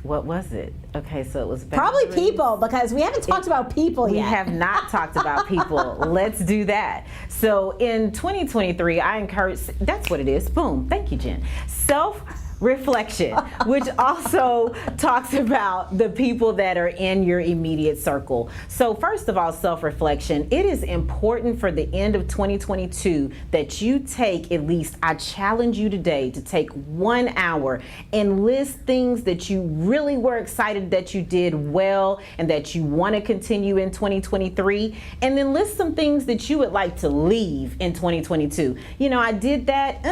What was it? Okay, so it was probably people, because we haven't talked about people yet. We have not talked about people. Let's do that. So in 2023, I encourage, that's what it is. Boom. Thank you, Jen. Self-reflection, which also talks about the people that are in your immediate circle. So first of all, self-reflection. It is important for the end of 2022 that you take at least, I challenge you today to take 1 hour and list things that you really were excited that you did well and that you want to continue in 2023. And then list some things that you would like to leave in 2022. I did that.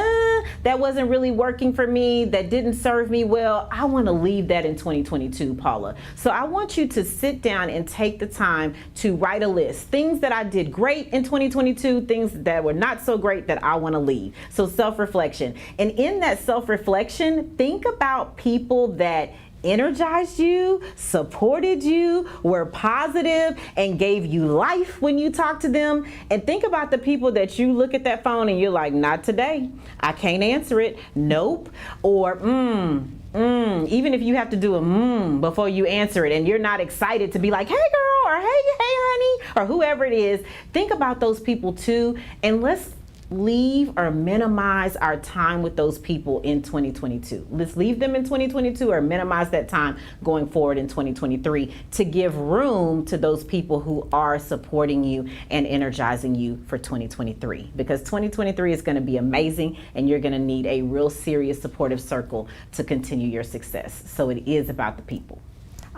That wasn't really working for me. That didn't serve me well. I want to leave that in 2022, Paula. So I want you to sit down and take the time to write a list. Things that I did great in 2022, things that were not so great that I want to leave. So self-reflection. And in that self-reflection, think about people that energized you, supported you, were positive, and gave you life when you talk to them. And think about the people that you look at that phone and you're like, not today. I can't answer it. Nope. Or even if you have to do a before you answer it and you're not excited to be like, hey girl, or hey honey, or whoever it is, think about those people too. And let's leave or minimize our time with those people in 2022. Let's leave them in 2022 or minimize that time going forward in 2023 to give room to those people who are supporting you and energizing you for 2023. Because 2023 is going to be amazing and you're going to need a real serious supportive circle to continue your success. So it is about the people.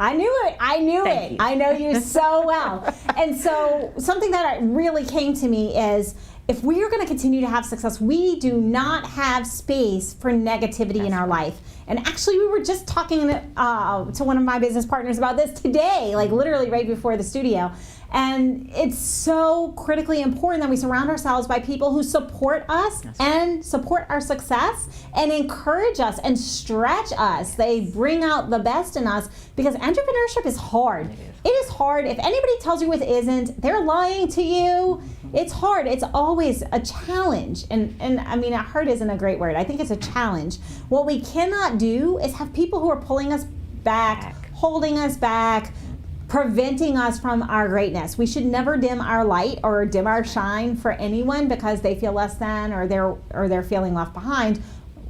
I knew it. I knew Thank it. you. I know you so well. And so something that really came to me is if we are going to continue to have success, we do not have space for negativity in our life. And actually, we were just talking to one of my business partners about this today, like literally right before the studio. And it's so critically important that we surround ourselves by people who support us and support our success and encourage us and stretch us. They bring out the best in us because entrepreneurship is hard. It is hard. If anybody tells you it isn't, they're lying to you. It's hard. It's always a challenge. And I mean, hard isn't a great word. I think it's a challenge. What we cannot do is have people who are pulling us back. Holding us back, preventing us from our greatness. We should never dim our light or dim our shine for anyone because they feel less than or they're feeling left behind.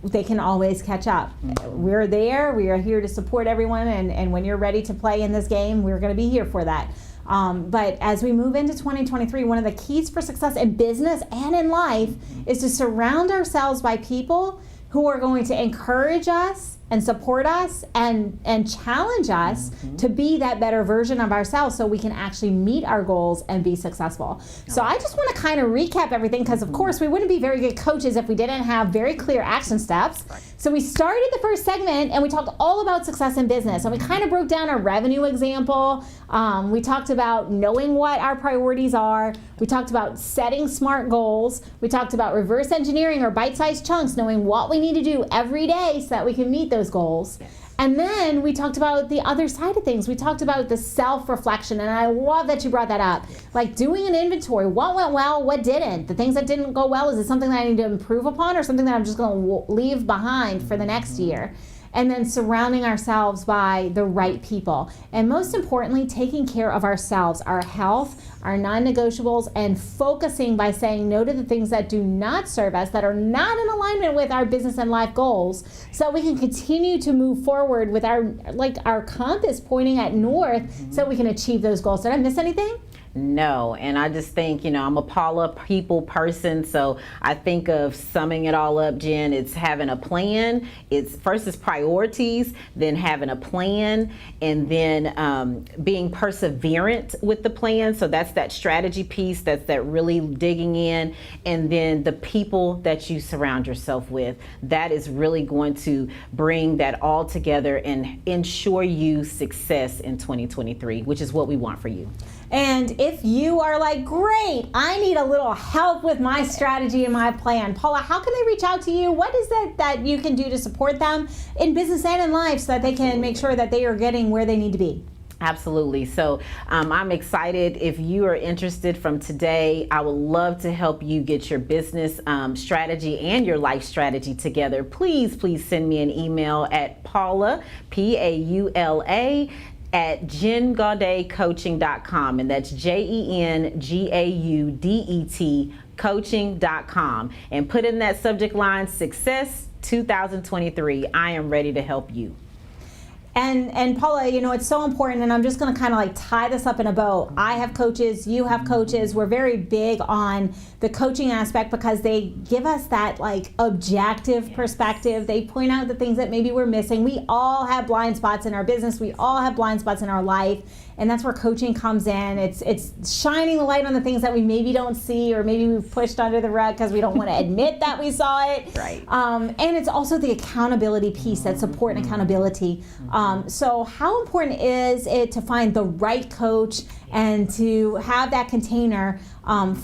They can always catch up. We're there. We are here to support everyone, and when you're ready to play in this game, we're going to be here for that. But as we move into 2023, one of the keys for success in business and in life is to surround ourselves by people who are going to encourage us and support us and challenge us to be that better version of ourselves so we can actually meet our goals and be successful. So I just want to kind of recap everything because, of course, we wouldn't be very good coaches if we didn't have very clear action steps. So we started the first segment and we talked all about success in business, and we kind of broke down a revenue example. We talked about knowing what our priorities are. We talked about setting smart goals. We talked about reverse engineering or bite-sized chunks, knowing what we need to do every day so that we can meet those goals. And then we talked about the other side of things. We talked about the self-reflection, and I love that you brought that up. Like doing an inventory. What went well, what didn't? The things that didn't go well, is it something that I need to improve upon or something that I'm just going to leave behind for the next year? And then surrounding ourselves by the right people. And most importantly, taking care of ourselves, our health, our non-negotiables, and focusing by saying no to the things that do not serve us, that are not in alignment with our business and life goals, so that we can continue to move forward with our compass pointing at north so we can achieve those goals. Did I miss anything? No, and I just think, I'm a Paula people person, so I think of summing it all up, Jen, it's having a plan. It's priorities, then having a plan, and then being perseverant with the plan. So that's that strategy piece, that's that really digging in, and then the people that you surround yourself with. That is really going to bring that all together and ensure you success in 2023, which is what we want for you. And if you are like, great, I need a little help with my strategy and my plan, Paula, how can they reach out to you? What is that you can do to support them in business and in life so that they can make sure that they are getting where they need to be? Absolutely. So I'm excited. If you are interested from today, I would love to help you get your business strategy and your life strategy together. Please send me an email at Paula, Paula, at JenGaudetCoaching.com, and that's JenGaudet coaching.com, and put in that subject line, Success 2023. I am ready to help you. And Paula, it's so important, and I'm just going to kind of like tie this up in a bow. I have coaches, you have coaches. We're very big on the coaching aspect because they give us that like objective perspective. They point out the things that maybe we're missing. We all have blind spots in our business. We all have blind spots in our life. And that's where coaching comes in. It's shining the light on the things that we maybe don't see, or maybe we've pushed under the rug because we don't want to admit that we saw it. Right. And it's also the accountability piece, that support and accountability. So how important is it to find the right coach and to have that container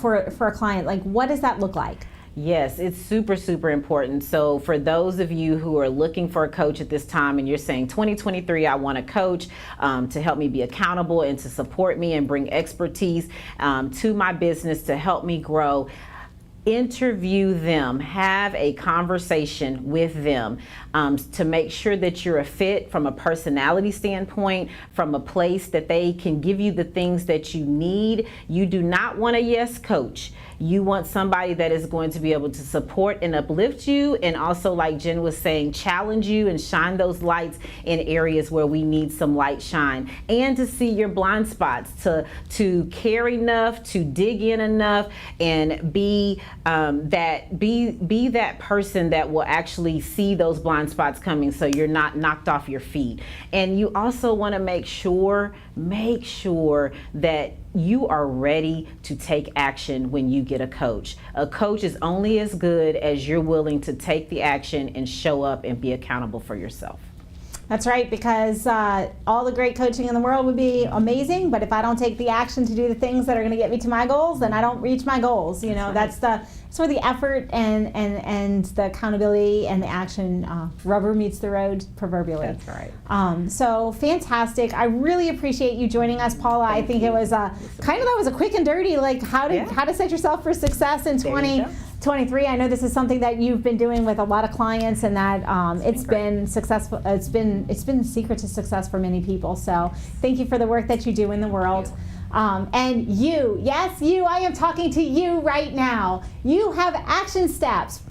for a client? Like, what does that look like? Yes, it's super important. So for those of you who are looking for a coach at this time and you're saying 2023, I want a coach to help me be accountable and to support me and bring expertise to my business to help me grow, interview them, have a conversation with them to make sure that you're a fit from a personality standpoint, from a place that they can give you the things that you need. You do not want a yes coach. You want somebody that is going to be able to support and uplift you, and also, like Jen was saying, challenge you and shine those lights in areas where we need some light shine, and to see your blind spots, to care enough, to dig in enough, and be that person that will actually see those blind spots coming, so you're not knocked off your feet. And you also want to make sure that you are ready to take action when you get a coach. A coach is only as good as you're willing to take the action and show up and be accountable for yourself. That's right, because all the great coaching in the world would be amazing, but if I don't take the action to do the things that are going to get me to my goals, then I don't reach my goals. You know, that's where the effort and the accountability and the action, rubber meets the road, proverbially. That's right. So fantastic. I really appreciate you joining us, Paula. I think it was that was a quick and dirty, like how to set yourself for success in 2023. I know this is something that you've been doing with a lot of clients, and that it's been successful. It's been the secret to success for many people. So thank you for the work that you do in the world. And you, yes, you, I am talking to you right now. You have action steps.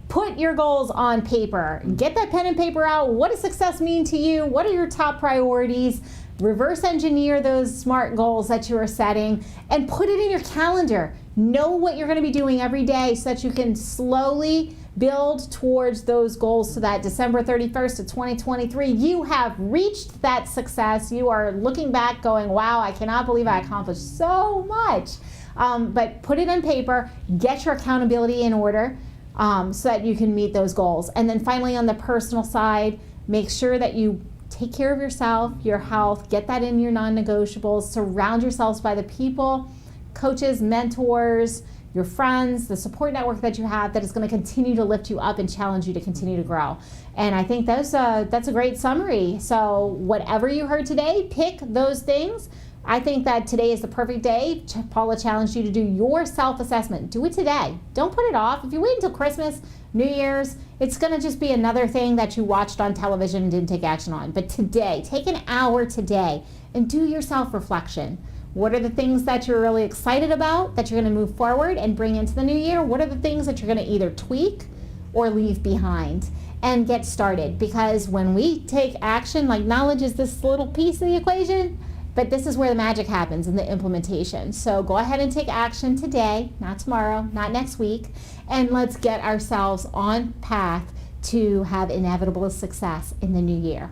Put your goals on paper. Get that pen and paper out. What does success mean to you? What are your top priorities? Reverse engineer those SMART goals that you are setting and put it in your calendar. Know what you're going to be doing every day so that you can slowly build towards those goals, so that December 31st of 2023, you have reached that success. You are looking back going, wow, I cannot believe I accomplished so much. But put it on paper, get your accountability in order so that you can meet those goals. And then finally, on the personal side, make sure that you take care of yourself, your health, get that in your non-negotiables, surround yourselves by the people, coaches, mentors, your friends, the support network that you have that is going to continue to lift you up and challenge you to continue to grow. And I think that's a great summary. So whatever you heard today, pick those things. I think that today is the perfect day. Paula challenged you to do your self-assessment. Do it today. Don't put it off. If you wait until Christmas, New Year's, it's going to just be another thing that you watched on television and didn't take action on. But today, take an hour today and do your self-reflection. What are the things that you're really excited about that you're going to move forward and bring into the new year? What are the things that you're going to either tweak or leave behind? And get started, because when we take action, like knowledge is this little piece of the equation, but this is where the magic happens in the implementation. So go ahead and take action today, not tomorrow, not next week, and let's get ourselves on path to have inevitable success in the new year.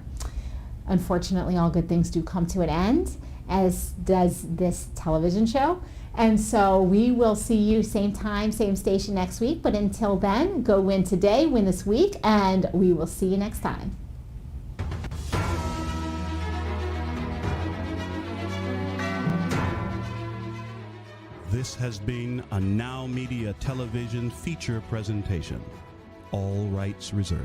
Unfortunately, all good things do come to an end, as does this television show. And so we will see you same time, same station next week. But until then, go win today, win this week, and we will see you next time. This has been a NowMedia Television feature presentation. All rights reserved.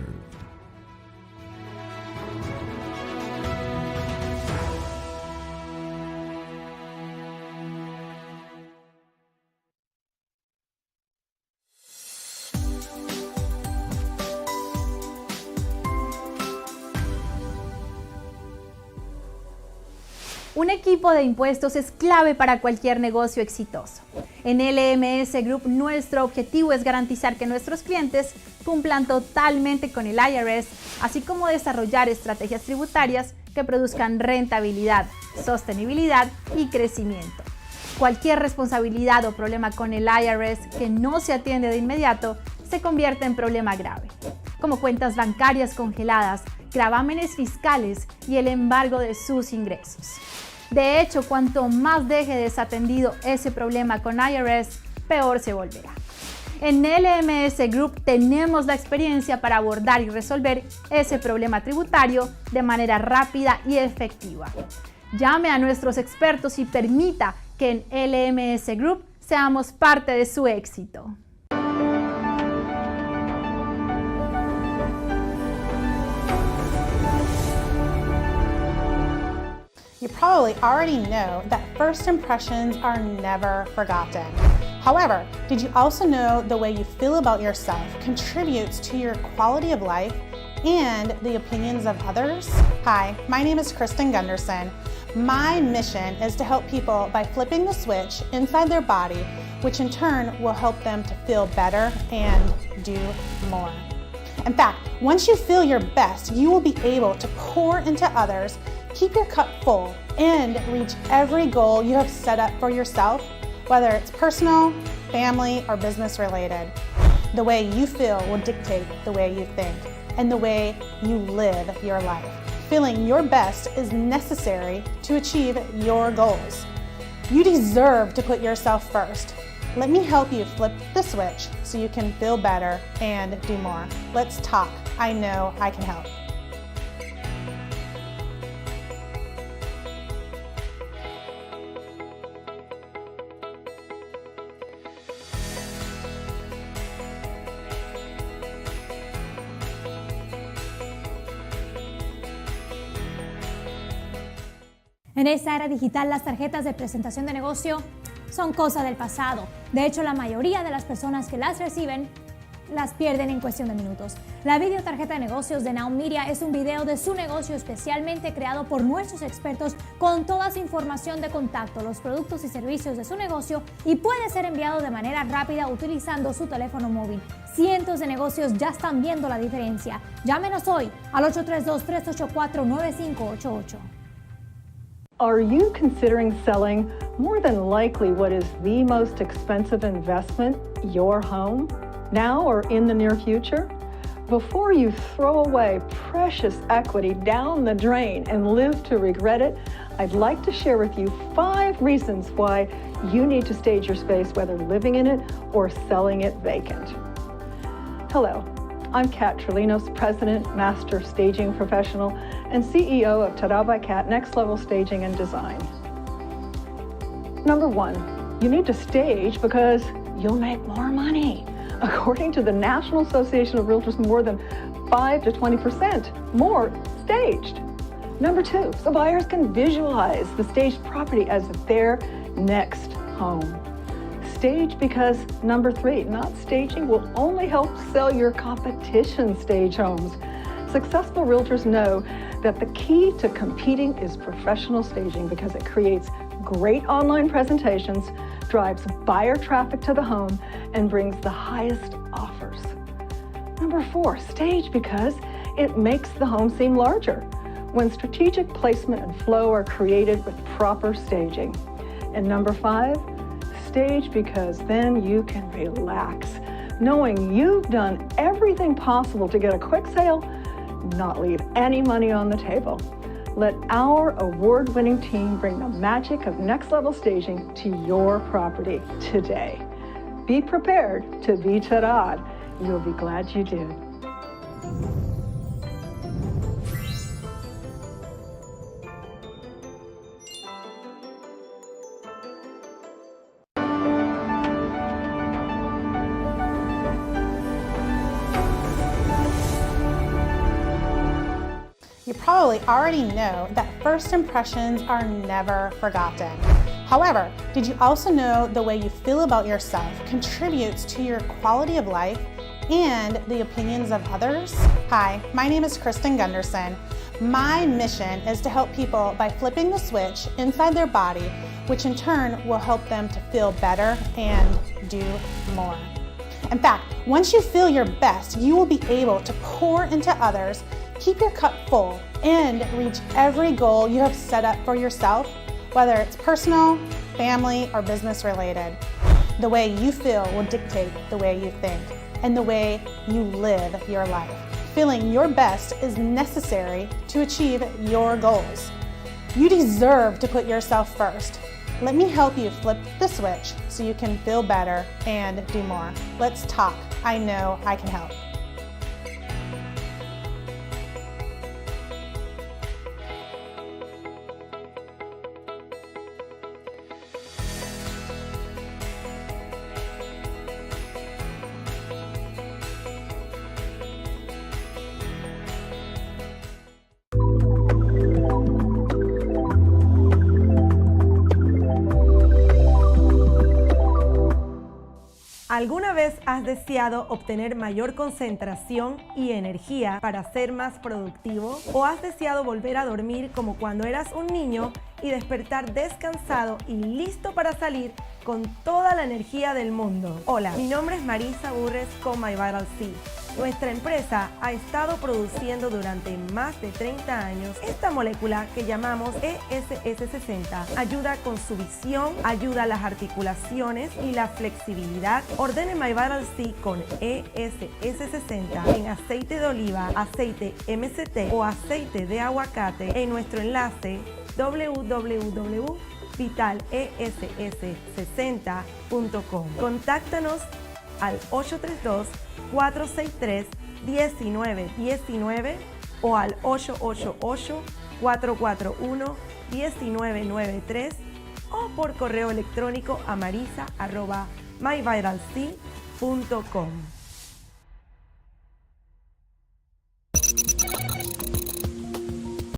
Un equipo de impuestos es clave para cualquier negocio exitoso. En LMS Group, nuestro objetivo es garantizar que nuestros clientes cumplan totalmente con el IRS, así como desarrollar estrategias tributarias que produzcan rentabilidad, sostenibilidad y crecimiento. Cualquier responsabilidad o problema con el IRS que no se atiende de inmediato se convierte en problema grave, como cuentas bancarias congeladas, gravámenes fiscales y el embargo de sus ingresos. De hecho, cuanto más deje desatendido ese problema con IRS, peor se volverá. En LMS Group tenemos la experiencia para abordar y resolver ese problema tributario de manera rápida y efectiva. Llame a nuestros expertos y permita que en LMS Group seamos parte de su éxito. You probably already know that first impressions are never forgotten. However, did you also know the way you feel about yourself contributes to your quality of life and the opinions of others? Hi, my name is Kristen Gunderson. My mission is to help people by flipping the switch inside their body, which in turn will help them to feel better and do more. In fact, once you feel your best, you will be able to pour into others, keep your cup full, and reach every goal you have set up for yourself, whether it's personal, family, or business related. The way you feel will dictate the way you think and the way you live your life. Feeling your best is necessary to achieve your goals. You deserve to put yourself first. Let me help you flip the switch so you can feel better and do more. Let's talk. I know I can help. En esta era digital, las tarjetas de presentación de negocio son cosa del pasado. De hecho, la mayoría de las personas que las reciben las pierden en cuestión de minutos. La videotarjeta de negocios de NowMedia es un video de su negocio especialmente creado por nuestros expertos con toda su información de contacto, los productos y servicios de su negocio, y puede ser enviado de manera rápida utilizando su teléfono móvil. Cientos de negocios ya están viendo la diferencia. Llámenos hoy al 832-384-9588. Are you considering selling? More than likely, what is the most expensive investment? Your home? Now or in the near future? Before you throw away precious equity down the drain and live to regret it, I'd like to share with you 5 reasons why you need to stage your space, whether living in it or selling it vacant. Hello. I'm Kat Trelinos, President, Master Staging Professional, and CEO of Ta-Da by Kat Next Level Staging and Design. Number 1, you need to stage because you'll make more money. According to the National Association of Realtors, more than 5 to 20% more staged. Number 2, so buyers can visualize the staged property as their next home. Stage because number 3, not staging will only help sell your competition stage homes. Successful realtors know that the key to competing is professional staging because it creates great online presentations, drives buyer traffic to the home, and brings the highest offers. Number 4, stage because it makes the home seem larger when strategic placement and flow are created with proper staging. And number 5, stage because then you can relax, knowing you've done everything possible to get a quick sale, not leave any money on the table. Let our award-winning team bring the magic of next-level staging to your property today. Be prepared to be ta-da'd. You'll be glad you did. You probably already know that first impressions are never forgotten. However, did you also know the way you feel about yourself contributes to your quality of life and the opinions of others? Hi, my name is Kristen Gunderson. My mission is to help people by flipping the switch inside their body, which in turn will help them to feel better and do more. In fact, once you feel your best, you will be able to pour into others, keep your cup full, and reach every goal you have set up for yourself, whether it's personal, family, or business related. The way you feel will dictate the way you think and the way you live your life. Feeling your best is necessary to achieve your goals. You deserve to put yourself first. Let me help you flip the switch so you can feel better and do more. Let's talk. I know I can help. ¿Alguna vez has deseado obtener mayor concentración y energía para ser más productivo? ¿O has deseado volver a dormir como cuando eras un niño y despertar descansado y listo para salir con toda la energía del mundo? Hola, mi nombre es Marisa Burres con My Vital C. Nuestra empresa ha estado produciendo durante más de 30 años esta molécula que llamamos ESS60. Ayuda con su visión, ayuda a las articulaciones y la flexibilidad. Ordene My Vital C con ESS60 en aceite de oliva, aceite MCT o aceite de aguacate en nuestro enlace www.vitaless60.com. Contáctanos al 832-463-1919 o al 888-441-1993 o por correo electrónico a marisa@myvitalc.com.